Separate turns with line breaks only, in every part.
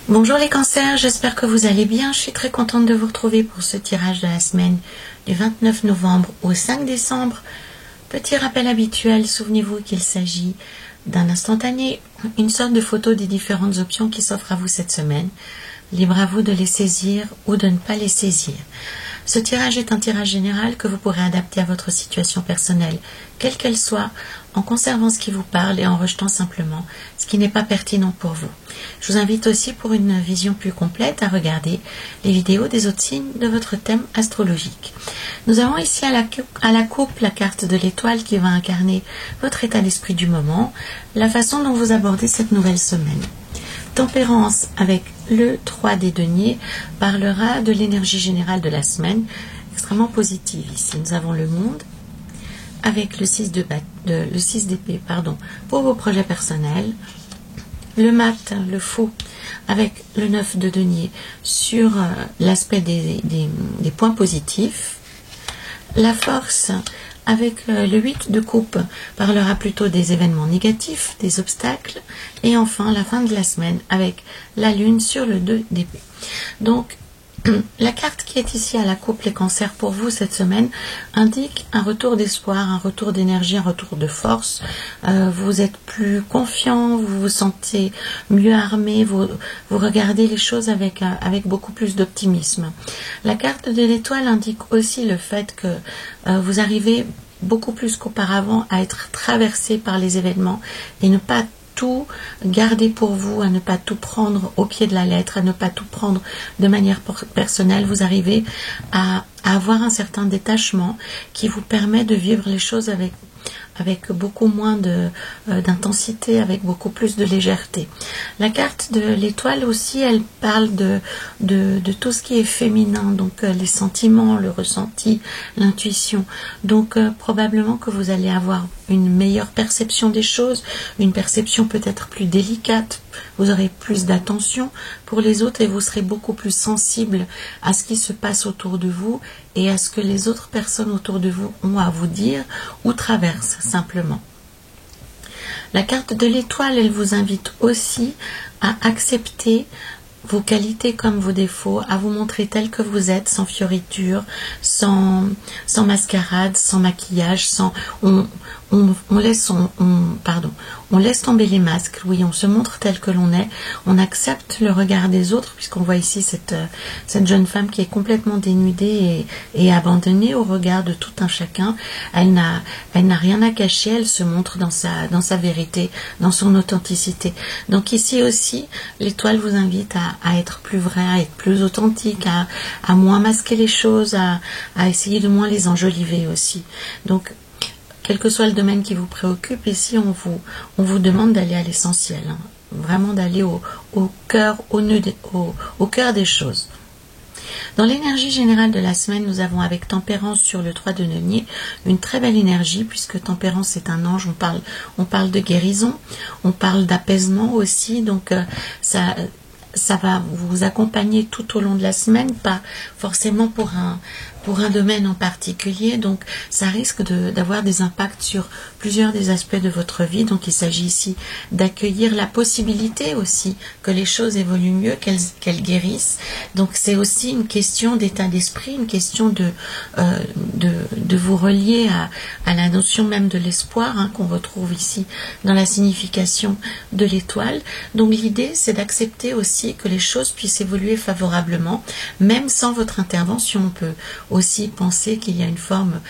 Bonjour les cancers, j'espère que vous allez bien. Je suis très contente de vous retrouver pour ce tirage de la semaine du 29 novembre au 5 décembre. Petit rappel habituel, souvenez-vous qu'il s'agit d'un instantané, une sorte de photo des différentes options qui s'offrent à vous cette semaine. Libre à vous de les saisir ou de ne pas les saisir. Ce tirage est un tirage général que vous pourrez adapter à votre situation personnelle, quelle qu'elle soit, en conservant ce qui vous parle et en rejetant simplement ce qui n'est pas pertinent pour vous. Je vous invite aussi pour une vision plus complète à regarder les vidéos des autres signes de votre thème astrologique. Nous avons ici à la coupe la carte de l'étoile qui va incarner votre état d'esprit du moment, la façon dont vous abordez cette nouvelle semaine. Tempérance avec le 3 des deniers parlera de l'énergie générale de la semaine, extrêmement positive. Ici, nous avons le monde avec le 6 d'épée pour vos projets personnels. Le mat, le faux, avec le 9 de denier sur l'aspect des points positifs. La force avec le 8 de coupe parlera plutôt des événements négatifs, des obstacles. Et enfin, la fin de la semaine avec la lune sur le 2 d'épée. Donc, la carte qui est ici à la coupe, les cancers, pour vous cette semaine, indique un retour d'espoir, un retour d'énergie, un retour de force. Vous êtes plus confiant, vous vous sentez mieux armé, vous regardez les choses avec beaucoup plus d'optimisme. La carte de l'étoile indique aussi le fait que vous arrivez beaucoup plus qu'auparavant à être traversé par les événements et ne pas tout garder pour vous, à ne pas tout prendre au pied de la lettre, à ne pas tout prendre de manière personnelle. Vous arrivez à avoir un certain détachement qui vous permet de vivre les choses avec beaucoup moins d'intensité, avec beaucoup plus de légèreté. La carte de l'étoile aussi, elle parle de tout ce qui est féminin, donc les sentiments, le ressenti, l'intuition. Donc probablement que vous allez avoir une meilleure perception des choses, une perception peut-être plus délicate, vous aurez plus d'attention pour les autres et vous serez beaucoup plus sensible à ce qui se passe autour de vous et à ce que les autres personnes autour de vous ont à vous dire ou traversent simplement. La carte de l'étoile, elle vous invite aussi à accepter vos qualités comme vos défauts, à vous montrer tel que vous êtes, sans fioritures, sans mascarade, sans maquillage, on laisse tomber les masques, oui, on se montre tel que l'on est, on accepte le regard des autres, puisqu'on voit ici cette jeune femme qui est complètement dénudée et abandonnée au regard de tout un chacun. Elle n'a rien à cacher, elle se montre dans sa vérité, dans son authenticité. Donc ici aussi, l'étoile vous invite à être plus vrai, à être plus authentique, à moins masquer les choses, à essayer de moins les enjoliver aussi. Donc, quel que soit le domaine qui vous préoccupe, ici on vous demande d'aller à l'essentiel, hein. Vraiment d'aller au cœur, au cœur des choses. Dans l'énergie générale de la semaine, nous avons avec Tempérance sur le 3 de denier une très belle énergie, puisque Tempérance est un ange, on parle de guérison, on parle d'apaisement aussi, donc ça va vous accompagner tout au long de la semaine, pas forcément pour un domaine en particulier, donc ça risque d'avoir des impacts sur plusieurs des aspects de votre vie. Donc il s'agit ici d'accueillir la possibilité aussi que les choses évoluent mieux, qu'elles guérissent. Donc c'est aussi une question d'état d'esprit, une question de vous relier à la notion même de l'espoir, hein, qu'on retrouve ici dans la signification de l'étoile. Donc l'idée, c'est d'accepter aussi que les choses puissent évoluer favorablement, même sans votre intervention. On peut aussi penser qu'il y a une forme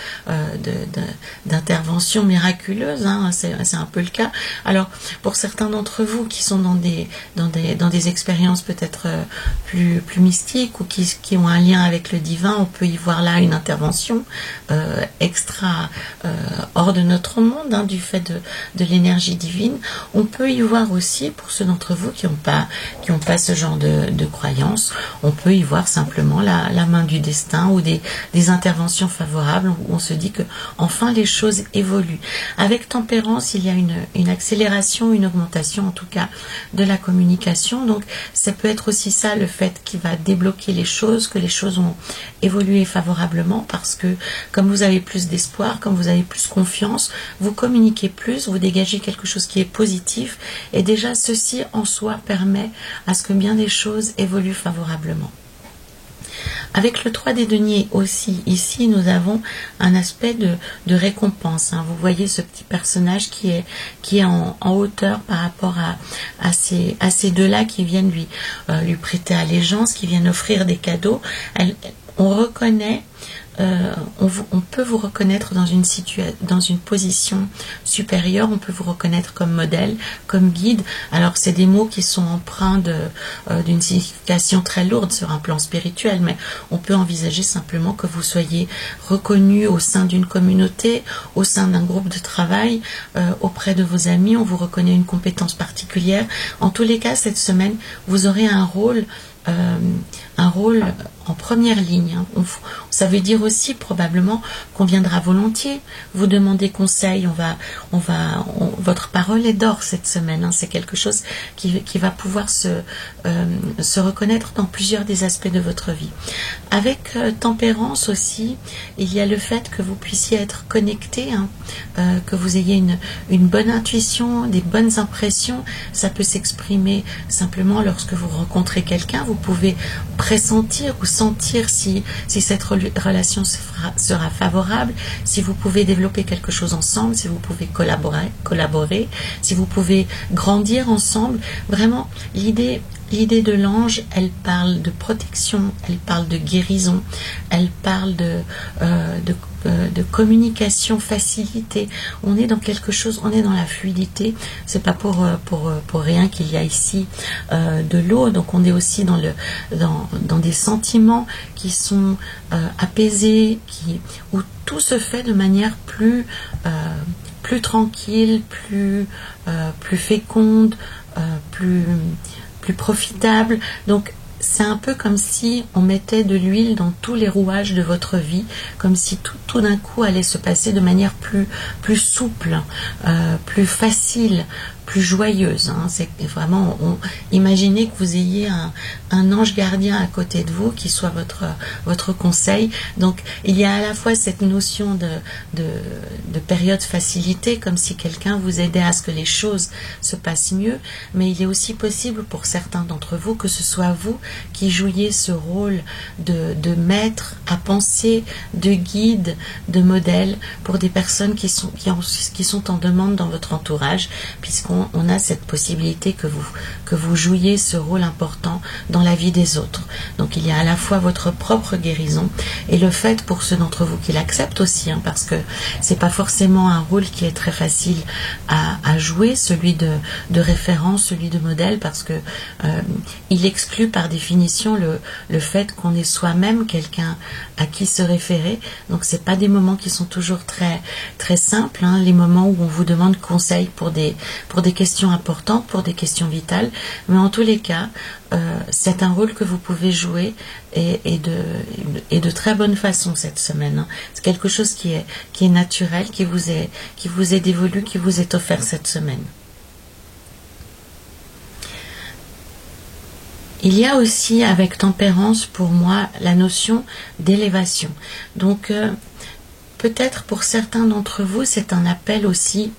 d'intervention miraculeuse, hein, c'est un peu le cas. Alors pour certains d'entre vous qui sont dans des expériences peut-être plus mystiques ou qui ont un lien avec le divin, on peut y voir là une intervention extra hors de notre monde, hein, du fait de l'énergie divine. On peut y voir aussi, pour ceux d'entre vous qui n'ont pas ce genre de croyance, on peut y voir simplement la main du destin ou des interventions favorables, où on se dit que enfin les choses évoluent. Avec tempérance, il y a une accélération, une augmentation en tout cas de la communication. Donc ça peut être aussi ça, le fait qui va débloquer les choses, que les choses ont évolué favorablement, parce que comme vous avez plus d'espoir, comme vous avez plus confiance, vous communiquez plus, vous dégagez quelque chose qui est positif, et déjà ceci en soi permet à ce que bien des choses évoluent favorablement. Avec le 3 des deniers aussi, ici nous avons un aspect de récompense. Vous voyez ce petit personnage qui est en hauteur par rapport à ces deux-là qui viennent lui prêter allégeance, qui viennent offrir des cadeaux. On reconnaît, on peut vous reconnaître dans une position supérieure, on peut vous reconnaître comme modèle, comme guide. Alors c'est des mots qui sont empreints d'une signification très lourde sur un plan spirituel, mais on peut envisager simplement que vous soyez reconnu au sein d'une communauté, au sein d'un groupe de travail, auprès de vos amis, on vous reconnaît une compétence particulière. En tous les cas, cette semaine, vous aurez un rôle en première ligne. Ça veut dire aussi probablement qu'on viendra volontiers vous demander conseil. Votre parole est d'or cette semaine. C'est quelque chose qui va pouvoir se reconnaître dans plusieurs des aspects de votre vie. Avec tempérance aussi, il y a le fait que vous puissiez être connecté, que vous ayez une bonne intuition, des bonnes impressions. Ça peut s'exprimer simplement lorsque vous rencontrez quelqu'un. Vous pouvez pressentir ou sentir si cette relation sera favorable, si vous pouvez développer quelque chose ensemble, si vous pouvez collaborer, si vous pouvez grandir ensemble. Vraiment, l'idée de l'ange, elle parle de protection, elle parle de guérison, elle parle de communication facilitée. On est dans quelque chose, on est dans la fluidité. C'est pas pour rien qu'il y a ici de l'eau. Donc on est aussi dans des sentiments qui sont apaisés, où tout se fait de manière plus tranquille, plus féconde, plus profitable. Donc c'est un peu comme si on mettait de l'huile dans tous les rouages de votre vie, comme si tout d'un coup allait se passer de manière plus souple, plus facile, plus joyeuse. C'est vraiment, imaginez que vous ayez un ange gardien à côté de vous qui soit votre conseil. Donc il y a à la fois cette notion de période facilité, comme si quelqu'un vous aidait à ce que les choses se passent mieux, mais il est aussi possible pour certains d'entre vous que ce soit vous qui jouiez ce rôle de maître à penser, de guide, de modèle pour des personnes qui sont en demande dans votre entourage, puisqu'on a cette possibilité que vous jouiez ce rôle important dans la vie des autres. Donc il y a à la fois votre propre guérison et le fait pour ceux d'entre vous qui l'acceptent aussi, parce que c'est pas forcément un rôle qui est très facile à jouer, celui de référence, celui de modèle, parce que il exclut par définition le fait qu'on est soi-même quelqu'un à qui se référer. Donc c'est pas des moments qui sont toujours très très simples, les moments où on vous demande conseil pour des questions importantes, pour des questions vitales, mais en tous les cas c'est un rôle que vous pouvez jouer et de très bonne façon cette semaine. C'est quelque chose qui est naturel, qui vous est dévolu, qui vous est offert cette semaine. Il y a aussi avec tempérance pour moi la notion d'élévation. Donc peut-être pour certains d'entre vous c'est un appel aussi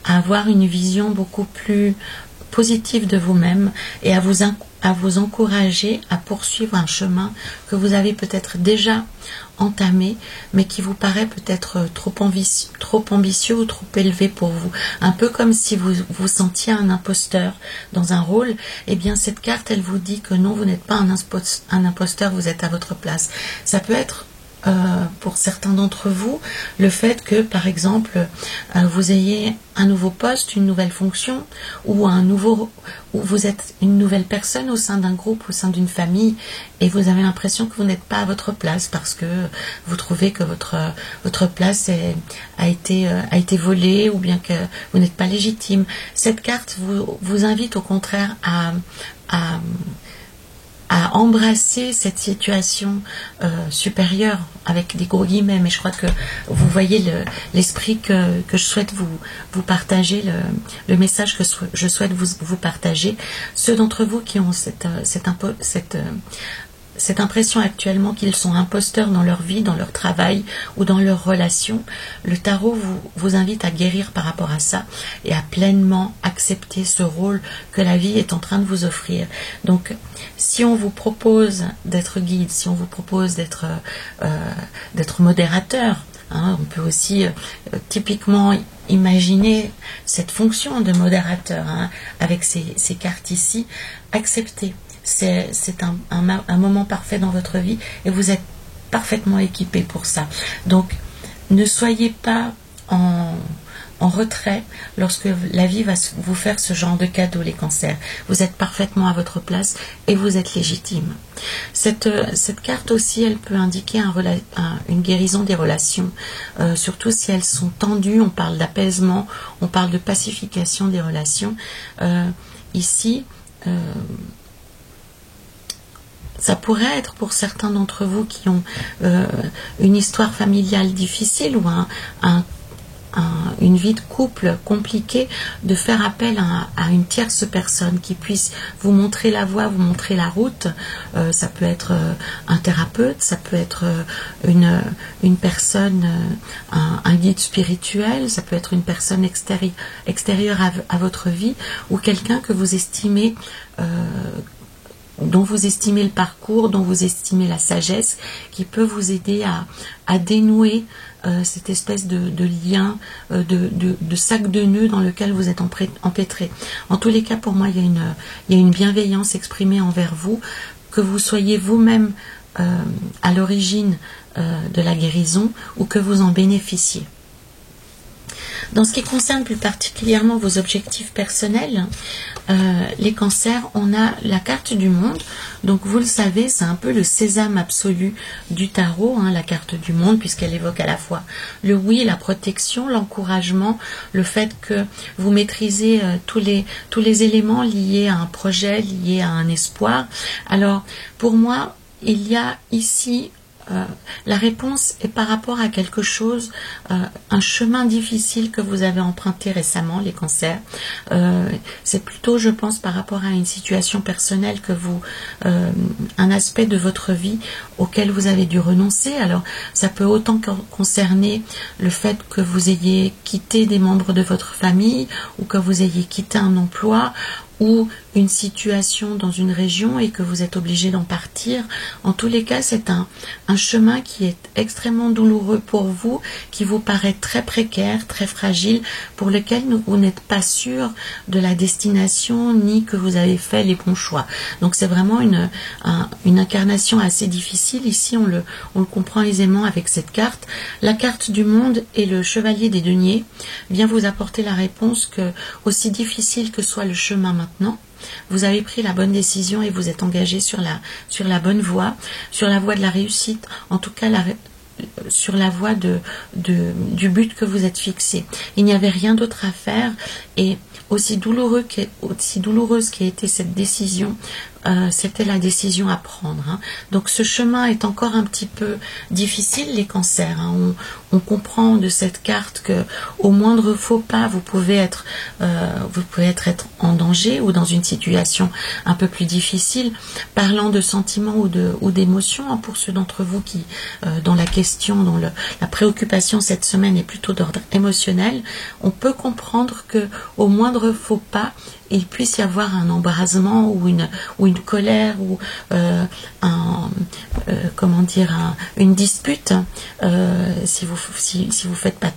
à avoir une vision beaucoup plus positive de vous-même et à vous encourager à poursuivre un chemin que vous avez peut-être déjà entamé, mais qui vous paraît peut-être trop ambitieux ou trop élevé pour vous. Un peu comme si vous vous sentiez un imposteur dans un rôle. Eh bien, cette carte, elle vous dit que non, vous n'êtes pas un imposteur, vous êtes à votre place. Ça peut être pour certains d'entre vous, le fait que, par exemple, vous ayez un nouveau poste, une nouvelle fonction, ou vous êtes une nouvelle personne au sein d'un groupe, au sein d'une famille, et vous avez l'impression que vous n'êtes pas à votre place parce que vous trouvez que votre place a été volée, ou bien que vous n'êtes pas légitime. Cette carte vous invite au contraire à à embrasser cette situation supérieure, avec des gros guillemets, mais je crois que vous voyez l'esprit que je souhaite vous partager, le message que je souhaite vous partager. Ceux d'entre vous qui ont cette impression actuellement qu'ils sont imposteurs dans leur vie, dans leur travail ou dans leurs relations, le tarot vous invite à guérir par rapport à ça et à pleinement accepter ce rôle que la vie est en train de vous offrir. Donc, si on vous propose d'être guide, si on vous propose d'être modérateur, on peut aussi typiquement imaginer cette fonction de modérateur avec ces cartes ici, accepter. C'est un moment parfait dans votre vie et vous êtes parfaitement équipé pour ça. Donc, ne soyez pas en retrait lorsque la vie va vous faire ce genre de cadeau, les cancers. Vous êtes parfaitement à votre place et vous êtes légitime. Cette carte aussi, elle peut indiquer une guérison des relations, surtout si elles sont tendues. On parle d'apaisement, on parle de pacification des relations. Ici, ça pourrait être pour certains d'entre vous qui ont une histoire familiale difficile ou une vie de couple compliquée, de faire appel à une tierce personne qui puisse vous montrer la voie, vous montrer la route. Ça peut être un thérapeute, ça peut être une personne, un guide spirituel, ça peut être une personne extérieure à votre vie, ou quelqu'un que vous estimez dont vous estimez le parcours, dont vous estimez la sagesse, qui peut vous aider à dénouer cette espèce de lien, de sac de nœuds dans lequel vous êtes empêtré. En tous les cas, pour moi, il y a une bienveillance exprimée envers vous, que vous soyez vous-même à l'origine de la guérison ou que vous en bénéficiez. Dans ce qui concerne plus particulièrement vos objectifs personnels, les cancers, on a la carte du monde. Donc vous le savez, c'est un peu le sésame absolu du tarot, la carte du monde, puisqu'elle évoque à la fois le oui, la protection, l'encouragement, le fait que vous maîtrisez tous les éléments liés à un projet, liés à un espoir. Alors pour moi, il y a ici la réponse est par rapport à quelque chose, un chemin difficile que vous avez emprunté récemment, les cancers. C'est plutôt, je pense, par rapport à une situation personnelle que un aspect de votre vie auquel vous avez dû renoncer. Alors, ça peut autant concerner le fait que vous ayez quitté des membres de votre famille ou que vous ayez quitté un emploi ou une situation dans une région et que vous êtes obligé d'en partir. En tous les cas, c'est un chemin qui est extrêmement douloureux pour vous, qui vous paraît très précaire, très fragile, pour lequel vous n'êtes pas sûr de la destination ni que vous avez fait les bons choix. Donc c'est vraiment une incarnation assez difficile. Ici, on le comprend aisément avec cette carte. La carte du monde et le chevalier des deniers vient vous apporter la réponse que, aussi difficile que soit le chemin maintenant, vous avez pris la bonne décision et vous êtes engagé sur la bonne voie, sur la voie de la réussite, en tout cas sur la voie du but que vous êtes fixé. Il n'y avait rien d'autre à faire et aussi douloureuse qu'ait été cette décision, c'était la décision à prendre. Donc ce chemin est encore un petit peu difficile, les cancers. On comprend de cette carte que au moindre faux pas, vous pouvez être en danger ou dans une situation un peu plus difficile. Parlant de sentiments ou d'émotions, pour ceux d'entre vous qui, dont la question, dont la préoccupation cette semaine est plutôt d'ordre émotionnel, on peut comprendre que au moindre faux pas, il puisse y avoir un embrasement ou une colère ou une dispute si vous faites pas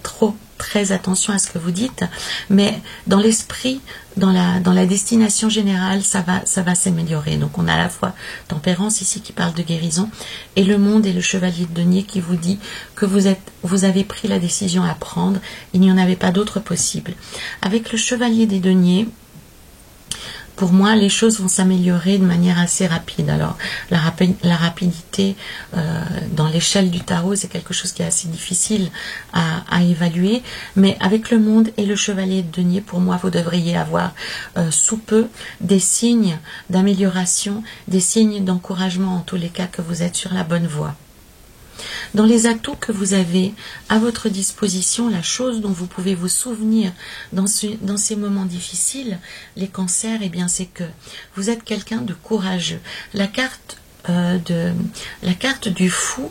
très attention à ce que vous dites, mais dans l'esprit, dans la destination générale, ça va s'améliorer. Donc on a à la fois Tempérance ici qui parle de guérison et le monde et le chevalier de denier qui vous dit que vous avez pris la décision à prendre, il n'y en avait pas d'autre possible. Avec le chevalier des deniers, pour moi, les choses vont s'améliorer de manière assez rapide. Alors, la rapidité dans l'échelle du tarot, c'est quelque chose qui est assez difficile à évaluer. Mais avec le monde et le chevalier de denier, pour moi, vous devriez avoir sous peu des signes d'amélioration, des signes d'encouragement en tous les cas que vous êtes sur la bonne voie. Dans les atouts que vous avez à votre disposition, la chose dont vous pouvez vous souvenir dans ces moments difficiles, les cancers, eh bien c'est que vous êtes quelqu'un de courageux. La carte du fou,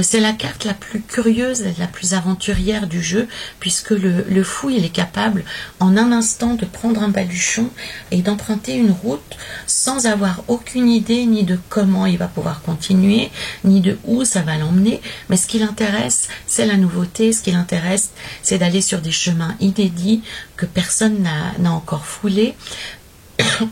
c'est la carte la plus curieuse et la plus aventurière du jeu, puisque le fou, il est capable en un instant de prendre un baluchon et d'emprunter une route sans avoir aucune idée ni de comment il va pouvoir continuer, ni de où ça va l'emmener. Mais ce qui l'intéresse, c'est la nouveauté. Ce qui l'intéresse, c'est d'aller sur des chemins inédits que personne n'a encore foulés.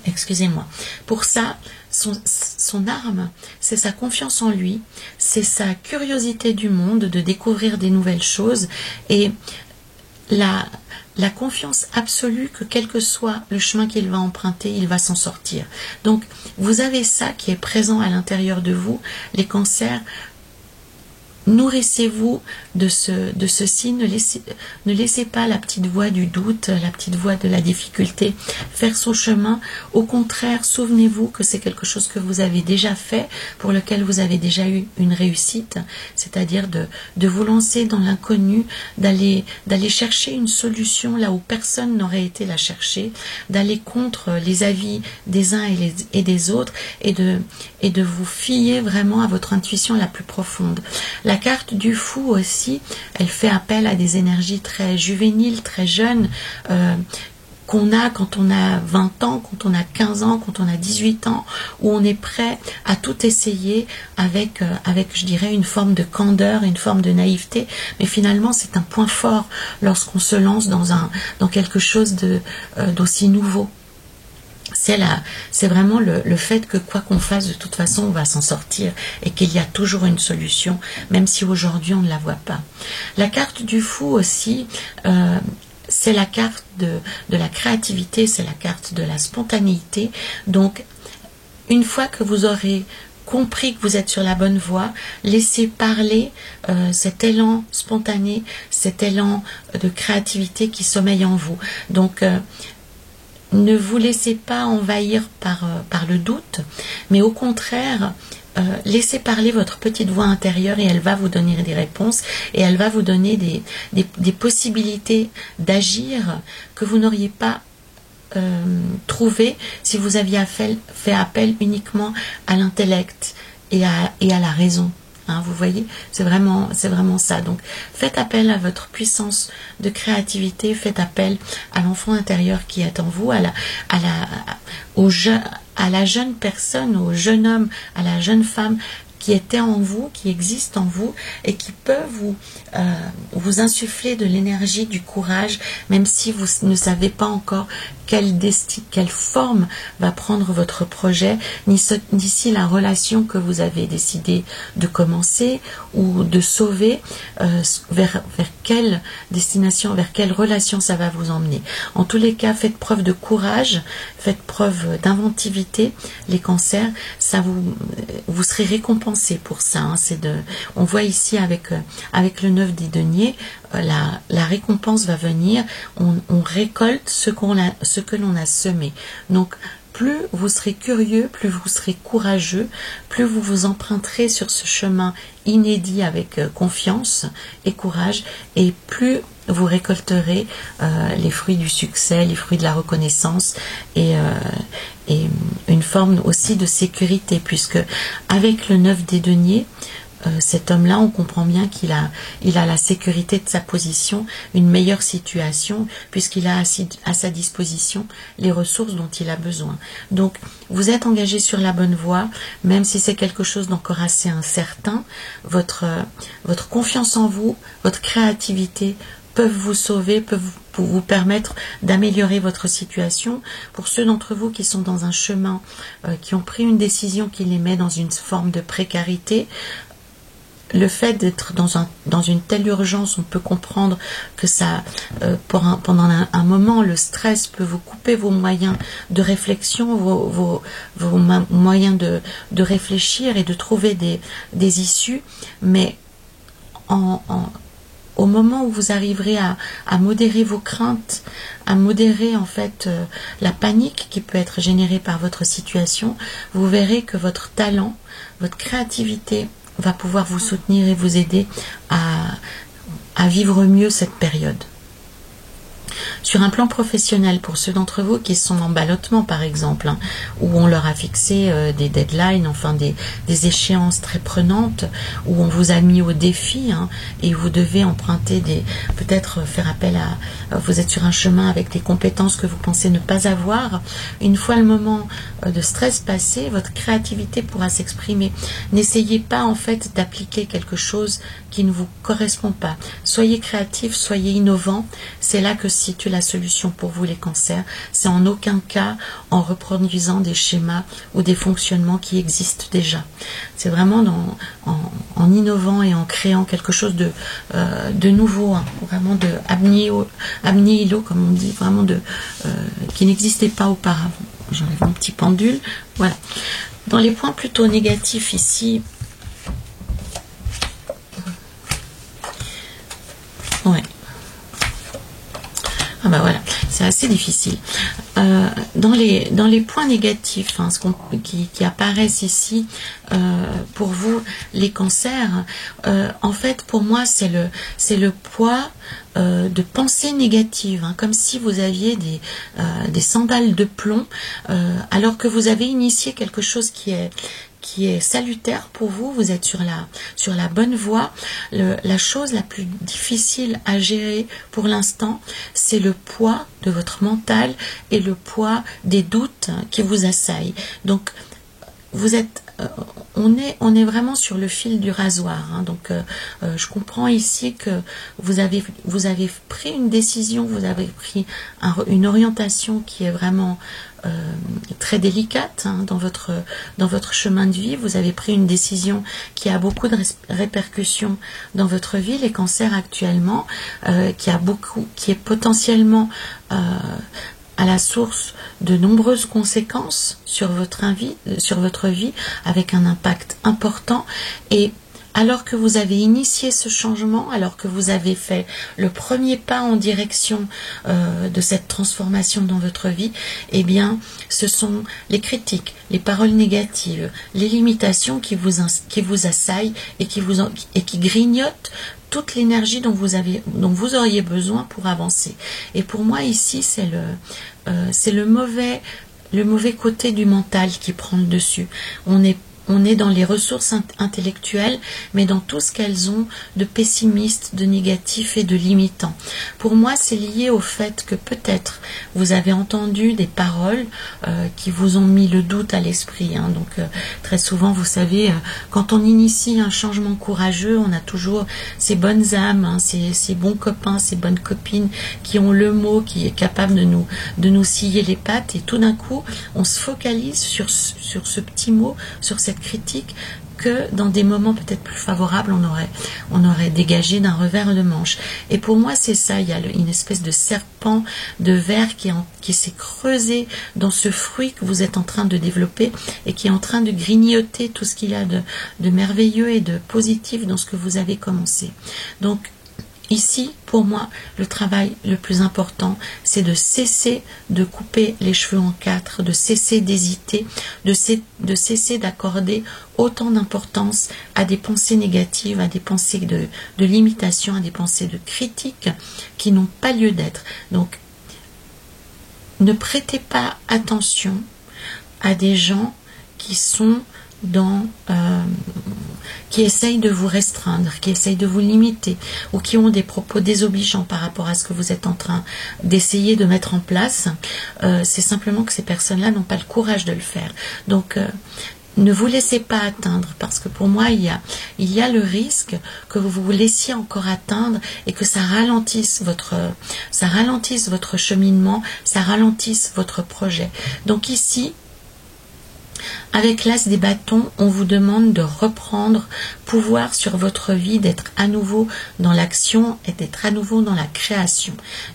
Excusez-moi. Pour ça, son arme, c'est sa confiance en lui, c'est sa curiosité du monde, de découvrir des nouvelles choses et la confiance absolue que quel que soit le chemin qu'il va emprunter, il va s'en sortir. Donc, vous avez ça qui est présent à l'intérieur de vous, les cancers. Nourrissez-vous de ceci, ne laissez pas la petite voix du doute, la petite voix de la difficulté faire son chemin. Au contraire, souvenez-vous que c'est quelque chose que vous avez déjà fait, pour lequel vous avez déjà eu une réussite, c'est-à-dire de vous lancer dans l'inconnu, d'aller chercher une solution là où personne n'aurait été la chercher, d'aller contre les avis des uns et des autres et de vous fier vraiment à votre intuition la plus profonde. La carte du fou aussi, elle fait appel à des énergies très juvéniles, très jeunes, qu'on a quand on a 20 ans, quand on a 15 ans, quand on a 18 ans, où on est prêt à tout essayer avec, je dirais, une forme de candeur, une forme de naïveté. Mais finalement, c'est un point fort lorsqu'on se lance dans quelque chose d'aussi nouveau. C'est vraiment le fait que quoi qu'on fasse, de toute façon, on va s'en sortir et qu'il y a toujours une solution, même si aujourd'hui on ne la voit pas. La carte du fou aussi, c'est la carte de la créativité, c'est la carte de la spontanéité. Donc, une fois que vous aurez compris que vous êtes sur la bonne voie, laissez parler cet élan spontané, cet élan de créativité qui sommeille en vous. Donc, ne vous laissez pas envahir par le doute, mais au contraire, laissez parler votre petite voix intérieure et elle va vous donner des réponses et elle va vous donner des possibilités d'agir que vous n'auriez pas trouvées si vous aviez fait appel uniquement à l'intellect et à la raison. Hein, vous voyez, c'est vraiment ça. Donc, faites appel à votre puissance de créativité, faites appel à l'enfant intérieur qui est en vous, à la jeune personne, au jeune homme, à la jeune femme qui était en vous, qui existe en vous et qui peut vous insuffler de l'énergie, du courage, même si vous ne savez pas encore quelle forme va prendre votre projet, ni si la relation que vous avez décidé de commencer ou de sauver, vers quelle destination, vers quelle relation ça va vous emmener. En tous les cas, faites preuve de courage, faites preuve d'inventivité. Les cancers, vous serez récompensés pour ça. Hein. On voit ici avec le 9 des deniers, la récompense va venir. On récolte ce que l'on a semé. Donc, plus vous serez curieux, plus vous serez courageux, plus vous vous emprunterez sur ce chemin inédit avec confiance et courage, et plus vous récolterez les fruits du succès, les fruits de la reconnaissance et une forme aussi de sécurité, puisque avec le 9 des deniers, cet homme-là, on comprend bien qu'il a la sécurité de sa position, une meilleure situation, puisqu'il a à sa disposition les ressources dont il a besoin. Donc, vous êtes engagé sur la bonne voie, même si c'est quelque chose d'encore assez incertain. Votre confiance en vous, votre créativité peuvent vous sauver, peuvent vous permettre d'améliorer votre situation. Pour ceux d'entre vous qui sont dans un chemin, qui ont pris une décision qui les met dans une forme de précarité, le fait d'être dans une telle urgence, on peut comprendre que ça, pendant un moment, le stress peut vous couper vos moyens de réflexion, vos moyens de réfléchir et de trouver des issues. Mais au moment où vous arriverez à modérer vos craintes, à modérer en fait la panique qui peut être générée par votre situation, vous verrez que votre talent, votre créativité va pouvoir vous soutenir et vous aider à vivre mieux cette période. Sur un plan professionnel, pour ceux d'entre vous qui sont en ballottement par exemple, où on leur a fixé des deadlines, enfin des échéances très prenantes, où on vous a mis au défi et vous devez emprunter peut-être faire appel vous êtes sur un chemin avec des compétences que vous pensez ne pas avoir. Une fois le moment de stress passé, votre créativité pourra s'exprimer. N'essayez pas en fait d'appliquer quelque chose qui ne vous correspond pas. Soyez créatif, soyez innovant. C'est là que se situe la solution pour vous les cancers. C'est en aucun cas en reproduisant des schémas ou des fonctionnements qui existent déjà. C'est vraiment en innovant et en créant quelque chose de nouveau, vraiment de ab nihilo, comme on dit, vraiment qui n'existait pas auparavant. J'enlève mon petit pendule. Voilà. Dans les points plutôt négatifs ici, ouais. Ah bah voilà, c'est assez difficile. Dans les points négatifs qui apparaissent ici pour vous, les cancers, en fait pour moi c'est le poids de pensées négatives, comme si vous aviez des sandales de plomb, alors que vous avez initié quelque chose qui est salutaire pour vous, vous êtes sur la bonne voie. La chose la plus difficile à gérer pour l'instant, c'est le poids de votre mental et le poids des doutes qui vous assaillent. Donc, on est vraiment sur le fil du rasoir. Donc, je comprends ici que vous avez pris une décision, vous avez pris une orientation qui est vraiment très délicate dans votre chemin de vie. Vous avez pris une décision qui a beaucoup de répercussions dans votre vie. Les cancers actuellement, qui est potentiellement à la source de nombreuses conséquences sur votre vie, avec un impact important. Et alors que vous avez initié ce changement, alors que vous avez fait le premier pas en direction de cette transformation dans votre vie, eh bien, ce sont les critiques, les paroles négatives, les limitations qui vous assaillent et qui grignotent toute l'énergie dont vous auriez besoin pour avancer. Et pour moi ici, c'est le mauvais côté du mental qui prend le dessus. On est dans les ressources intellectuelles, mais dans tout ce qu'elles ont de pessimiste, de négatif et de limitant. Pour moi, c'est lié au fait que peut-être vous avez entendu des paroles qui vous ont mis le doute à l'esprit. Donc, très souvent, vous savez, quand on initie un changement courageux, on a toujours ces bonnes âmes, ces bons copains, ces bonnes copines qui ont le mot, qui est capable de nous scier les pattes. Et tout d'un coup, on se focalise sur ce petit mot, sur cette critique que dans des moments peut-être plus favorables on aurait dégagé d'un revers de manche. Et pour moi c'est ça, il y a une espèce de serpent de verre qui s'est creusé dans ce fruit que vous êtes en train de développer et qui est en train de grignoter tout ce qu'il y a de merveilleux et de positif dans ce que vous avez commencé. Donc ici, pour moi, le travail le plus important, c'est de cesser de couper les cheveux en quatre, de cesser d'hésiter, de cesser d'accorder autant d'importance à des pensées négatives, à des pensées de limitation, à des pensées de critique qui n'ont pas lieu d'être. Donc, ne prêtez pas attention à des gens qui sont qui essayent de vous restreindre, qui essayent de vous limiter ou qui ont des propos désobligeants par rapport à ce que vous êtes en train d'essayer de mettre en place. C'est simplement que ces personnes-là n'ont pas le courage de le faire. Donc, ne vous laissez pas atteindre, parce que pour moi, il y a le risque que vous vous laissiez encore atteindre et que ça ralentisse votre cheminement, ça ralentisse votre projet. Donc ici, Avec l'As des bâtons, on vous demande de reprendre pouvoir sur votre vie, d'être à nouveau dans l'action et d'être à nouveau dans la création.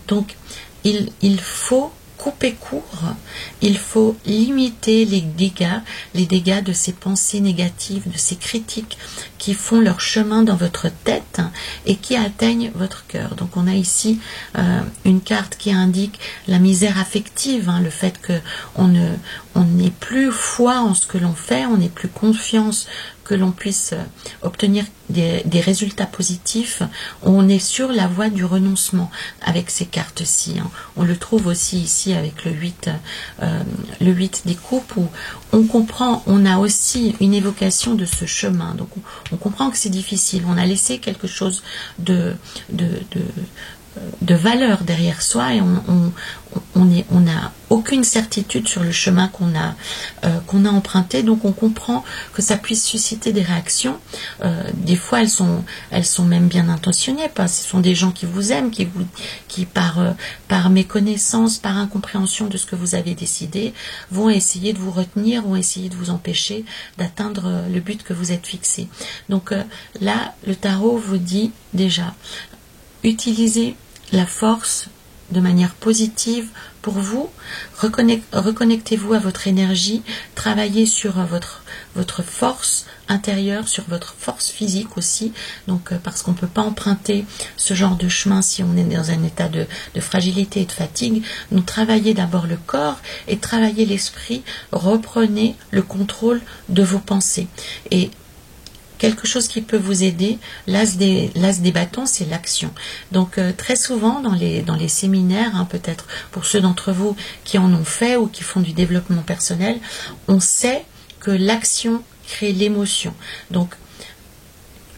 Donc, il faut couper court, il faut limiter les dégâts de ces pensées négatives, de ces critiques qui font leur chemin dans votre tête et qui atteignent votre cœur. Donc on a ici une carte qui indique la misère affective, le fait que on n'ait plus foi en ce que l'on fait, on n'ait plus confiance que l'on puisse obtenir des résultats positifs. On est sur la voie du renoncement avec ces cartes-ci. On le trouve aussi ici avec le 8 des coupes, où on comprend, on a aussi une évocation de ce chemin. Donc on comprend que c'est difficile. On a laissé quelque chose de valeur derrière soi et on n'a aucune certitude sur le chemin qu'on a emprunté. Donc on comprend que ça puisse susciter des réactions. Des fois elles sont même bien intentionnées, ce sont des gens qui vous aiment, qui par méconnaissance, par incompréhension de ce que vous avez décidé, vont essayer de vous retenir, vont essayer de vous empêcher d'atteindre le but que vous êtes fixé. Donc là le tarot vous dit déjà: utilisez la force de manière positive pour vous, reconnectez-vous à votre énergie, travaillez sur votre force intérieure, sur votre force physique aussi, donc parce qu'on ne peut pas emprunter ce genre de chemin si on est dans un état de fragilité et de fatigue. Donc travaillez d'abord le corps et travaillez l'esprit, reprenez le contrôle de vos pensées. Et quelque chose qui peut vous aider, l'as des bâtons, c'est l'action. Donc très souvent dans les séminaires, peut-être pour ceux d'entre vous qui en ont fait ou qui font du développement personnel, on sait que l'action crée l'émotion. Donc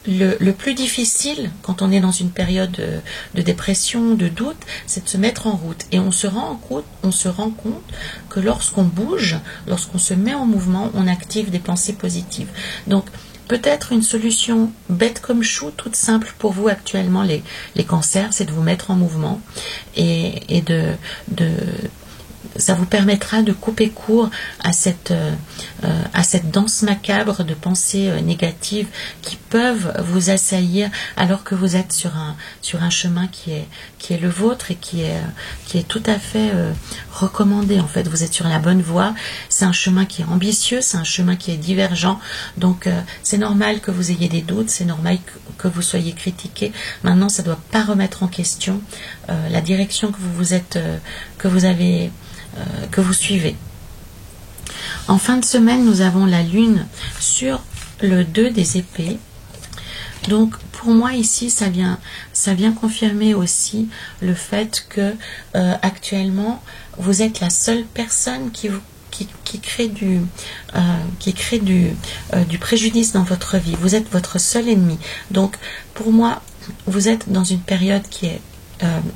le plus difficile quand on est dans une période de dépression, de doute, c'est de se mettre en route. Et on se rend compte que lorsqu'on bouge, lorsqu'on se met en mouvement, on active des pensées positives. Donc peut-être une solution bête comme chou, toute simple pour vous actuellement, les cancers, c'est de vous mettre en mouvement et ça vous permettra de couper court à cette danse macabre de pensées négatives qui peuvent vous assaillir alors que vous êtes sur un chemin qui est le vôtre et qui est tout à fait recommandé. En fait, vous êtes sur la bonne voie. C'est un chemin qui est ambitieux, c'est un chemin qui est divergent. Donc, c'est normal que vous ayez des doutes, c'est normal que vous soyez critiqué. Maintenant, ça ne doit pas remettre en question la direction que vous suivez. En fin de semaine, nous avons la lune sur le 2 des épées. Donc pour moi ici, ça vient confirmer aussi le fait que actuellement vous êtes la seule personne qui crée du préjudice dans votre vie. Vous êtes votre seul ennemi. Donc pour moi, vous êtes dans une période qui est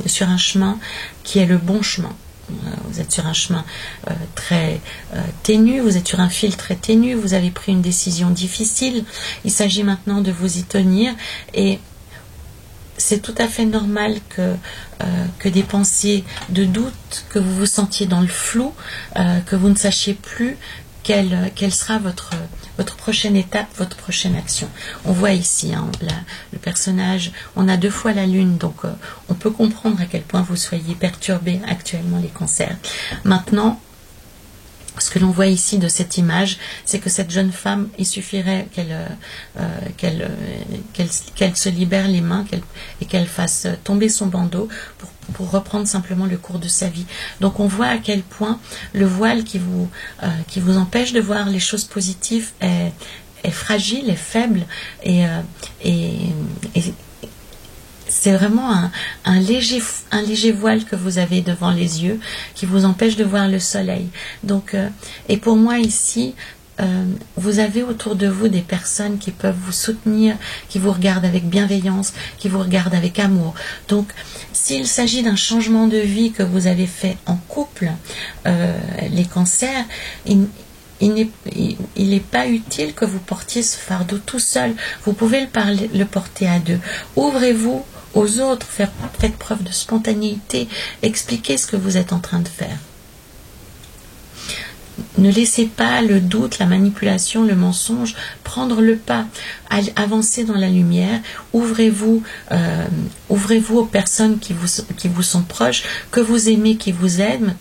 sur un chemin qui est le bon chemin. Vous êtes sur un chemin très ténu, vous êtes sur un fil très ténu, vous avez pris une décision difficile, il s'agit maintenant de vous y tenir et c'est tout à fait normal que des pensées de doute, que vous vous sentiez dans le flou, que vous ne sachiez plus quelle sera votre prochaine étape, votre prochaine action. On voit ici le personnage, on a 2 fois la lune, donc on peut comprendre à quel point vous soyez perturbés actuellement, les cancers. Maintenant, ce que l'on voit ici de cette image, c'est que cette jeune femme, il suffirait qu'elle se libère les mains et qu'elle fasse tomber son bandeau pour reprendre simplement le cours de sa vie. Donc on voit à quel point le voile qui vous empêche de voir les choses positives est fragile, est faible et c'est vraiment un léger voile que vous avez devant les yeux qui vous empêche de voir le soleil. Donc, et pour moi ici, vous avez autour de vous des personnes qui peuvent vous soutenir, qui vous regardent avec bienveillance, qui vous regardent avec amour. Donc, s'il s'agit d'un changement de vie que vous avez fait en couple, les cancers, il n'est pas utile que vous portiez ce fardeau tout seul. Vous pouvez le porter à 2. Ouvrez-vous aux autres, faites preuve de spontanéité, expliquez ce que vous êtes en train de faire. ne laissez pas le doute, la manipulation, le mensonge prendre le pas. Avancez dans la lumière. Ouvrez-vous aux personnes qui vous sont proches, que vous aimez, qui vous aiment.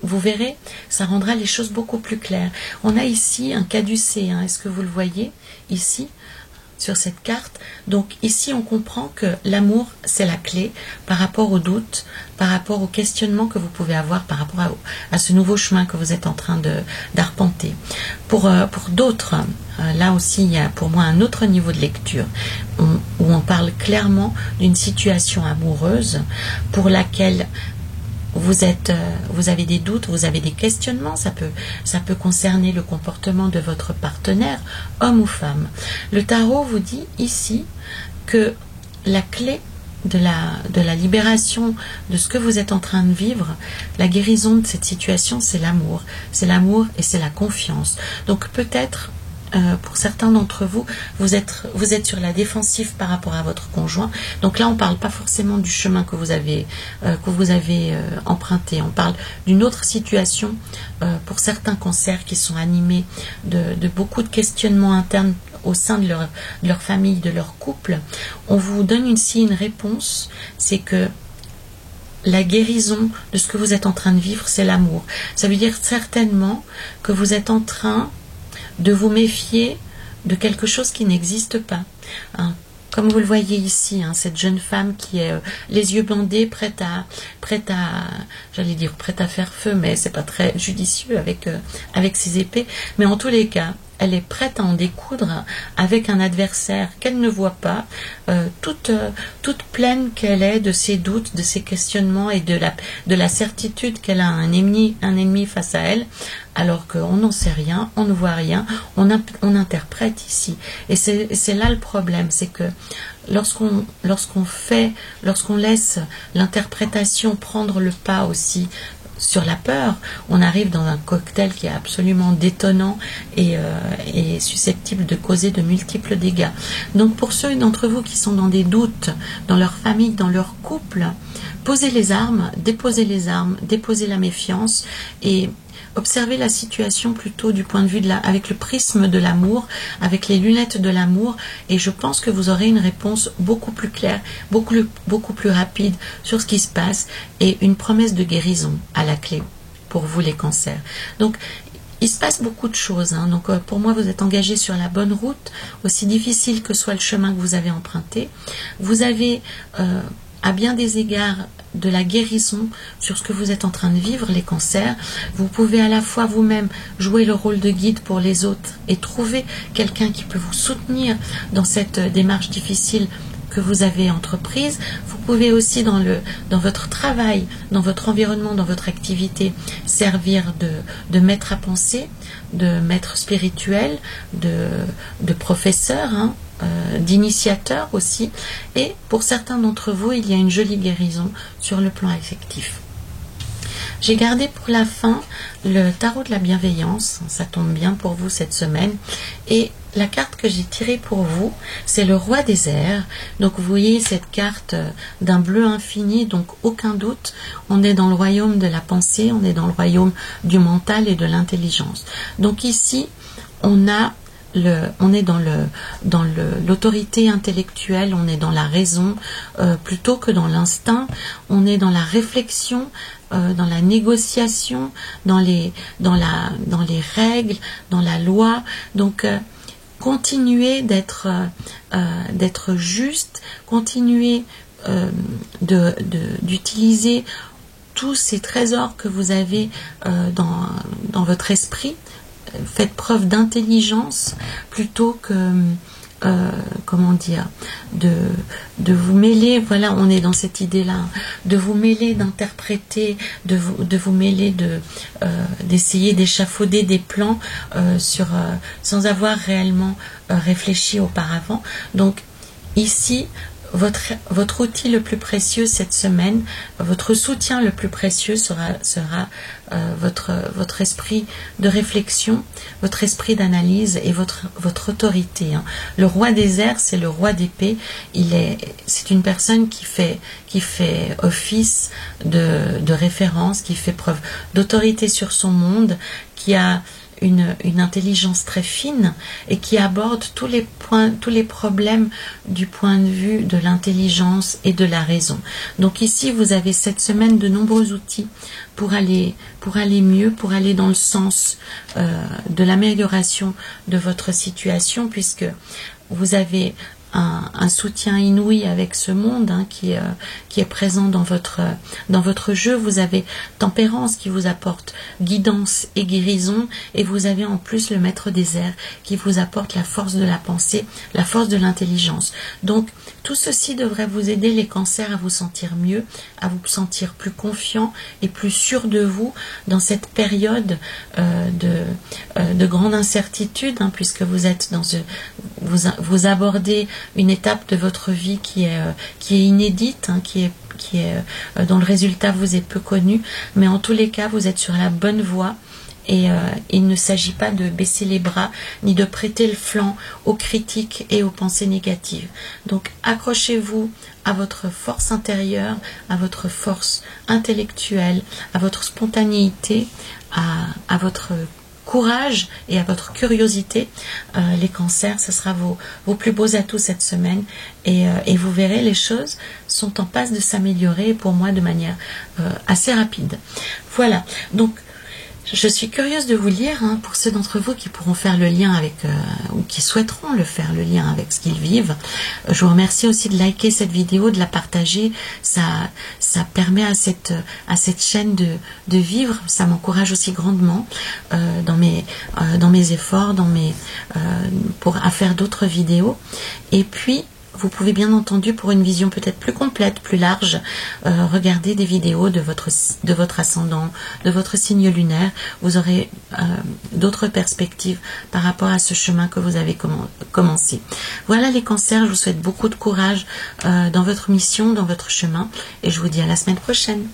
Vous verrez, ça rendra les choses beaucoup plus claires. On a ici un caducée. Est-ce que vous le voyez ici sur cette carte? Donc ici on comprend que l'amour c'est la clé par rapport au doute, par rapport au questionnement que vous pouvez avoir par rapport à ce nouveau chemin que vous êtes en train d'arpenter. Pour d'autres, là aussi il y a pour moi un autre niveau de lecture où on parle clairement d'une situation amoureuse pour laquelle vous avez des doutes, vous avez des questionnements, ça peut concerner le comportement de votre partenaire, homme ou femme. Le tarot vous dit ici que la clé de la libération de ce que vous êtes en train de vivre, la guérison de cette situation, c'est l'amour. C'est l'amour et c'est la confiance. Donc peut-être pour certains d'entre vous, vous êtes sur la défensive par rapport à votre conjoint. Donc là, on ne parle pas forcément du chemin que vous avez emprunté. On parle d'une autre situation pour certains cancers qui sont animés de beaucoup de questionnements internes au sein de leur famille, de leur couple. On vous donne ici une réponse, c'est que la guérison de ce que vous êtes en train de vivre, c'est l'amour. Ça veut dire certainement que vous êtes en train de vous méfier de quelque chose qui n'existe pas. Comme vous le voyez ici, cette jeune femme qui est les yeux bandés, prête à faire feu, mais c'est pas très judicieux avec ses épées. Mais en tous les cas, elle est prête à en découdre avec un adversaire qu'elle ne voit pas, toute pleine qu'elle est de ses doutes, de ses questionnements et de la certitude qu'elle a un ennemi face à elle, alors qu'on n'en sait rien, on ne voit rien, on interprète ici. Et c'est là le problème, c'est que lorsqu'on laisse l'interprétation prendre le pas aussi sur la peur, on arrive dans un cocktail qui est absolument détonnant et susceptible de causer de multiples dégâts. Donc pour ceux d'entre vous qui sont dans des doutes, dans leur famille, dans leur couple, posez les armes, déposez la méfiance et observez la situation plutôt du point de vue avec le prisme de l'amour, avec les lunettes de l'amour, et je pense que vous aurez une réponse beaucoup plus claire, beaucoup plus rapide sur ce qui se passe et une promesse de guérison à la clé pour vous les cancers. Donc il se passe beaucoup de choses. Donc pour moi, vous êtes engagé sur la bonne route, aussi difficile que soit le chemin que vous avez emprunté. Vous avez à bien des égards de la guérison sur ce que vous êtes en train de vivre, les cancers. Vous pouvez à la fois vous-même jouer le rôle de guide pour les autres et trouver quelqu'un qui peut vous soutenir dans cette démarche difficile que vous avez entreprise. Vous pouvez aussi dans votre travail, dans votre environnement, dans votre activité, servir de maître à penser, de maître spirituel, de professeur, d'initiateur aussi. Et pour certains d'entre vous, il y a une jolie guérison sur le plan affectif. J'ai gardé pour la fin le tarot de la bienveillance, ça tombe bien pour vous cette semaine, et la carte que j'ai tirée pour vous, c'est le roi des airs. Donc vous voyez cette carte d'un bleu infini, donc aucun doute, on est dans le royaume de la pensée, on est dans le royaume du mental et de l'intelligence. Donc ici, on est dans l'autorité intellectuelle, on est dans la raison plutôt que dans l'instinct, on est dans la réflexion, dans la négociation, dans les règles, dans la loi. Donc continuez d'être juste, continuez d'utiliser tous ces trésors que vous avez dans votre esprit. Faites preuve d'intelligence plutôt que de vous mêler, voilà, on est dans cette idée-là, de vous mêler, d'interpréter, de vous mêler, d'essayer d'échafauder des plans sans avoir réellement réfléchi auparavant. Donc ici, votre outil le plus précieux cette semaine, votre soutien le plus précieux sera votre esprit de réflexion, votre esprit d'analyse et votre autorité. Hein. Le roi des airs, c'est le roi d'épée. C'est une personne qui fait office de référence, qui fait preuve d'autorité sur son monde, qui a une intelligence très fine et qui aborde tous les problèmes du point de vue de l'intelligence et de la raison. Donc ici, vous avez cette semaine de nombreux outils pour aller mieux, pour aller dans le sens de l'amélioration de votre situation, puisque vous avez un soutien inouï avec ce monde hein, qui est présent dans votre jeu. Vous avez Tempérance qui vous apporte guidance et guérison, et vous avez en plus le Maître des airs qui vous apporte la force de la pensée, la force de l'intelligence. Donc tout ceci devrait vous aider, les cancers, à vous sentir mieux, à vous sentir plus confiant et plus sûr de vous dans cette période de grande incertitude, hein, puisque vous êtes vous abordez une étape de votre vie qui est inédite, hein, dont le résultat vous est peu connu, mais en tous les cas vous êtes sur la bonne voie. Et il ne s'agit pas de baisser les bras ni de prêter le flanc aux critiques et aux pensées négatives. Donc accrochez-vous à votre force intérieure, à votre force intellectuelle, à votre spontanéité, à votre courage et à votre curiosité. Les cancers, ce sera vos plus beaux atouts cette semaine, et vous verrez, les choses sont en passe de s'améliorer, pour moi de manière assez rapide. Voilà, donc je suis curieuse de vous lire, hein, pour ceux d'entre vous qui pourront faire le lien avec, ou qui souhaiteront faire le lien avec ce qu'ils vivent. Je vous remercie aussi de liker cette vidéo, de la partager. Ça permet à cette chaîne de vivre. Ça m'encourage aussi grandement dans mes efforts, à faire d'autres vidéos. Et puis, vous pouvez bien entendu, pour une vision peut-être plus complète, plus large, regarder des vidéos de votre ascendant, de votre signe lunaire. Vous aurez d'autres perspectives par rapport à ce chemin que vous avez commencé. Voilà les cancers, je vous souhaite beaucoup de courage dans votre mission, dans votre chemin, et je vous dis à la semaine prochaine.